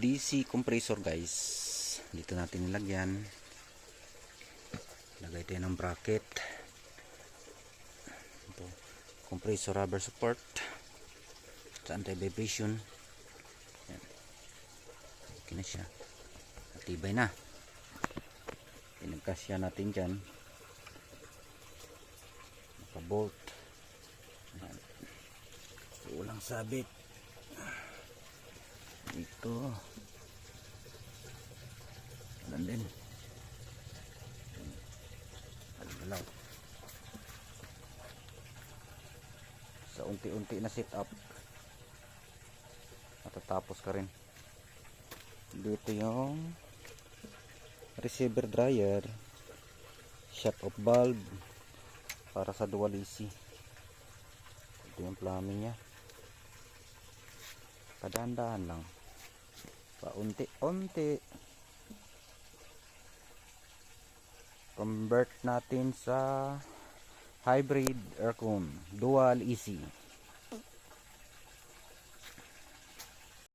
DC compressor guys. Dito natin nilagyan. Lagay tayo ng bracket. Ito, compressor rubber support sa anti-vibration. Okay na siya. Matibay na. Pinagkasya natin dyan. Naka-bolt. Walang sabit. Ito. Alam din. Alam. Sa unti-unti na set up. Matatapos ka rin. Dito yung receiver dryer, shut off valve para sa dual AC. Ito yung plumbing nya. Kadaan-daan lang, paunti-unti. Convert natin sa hybrid aircon dual AC.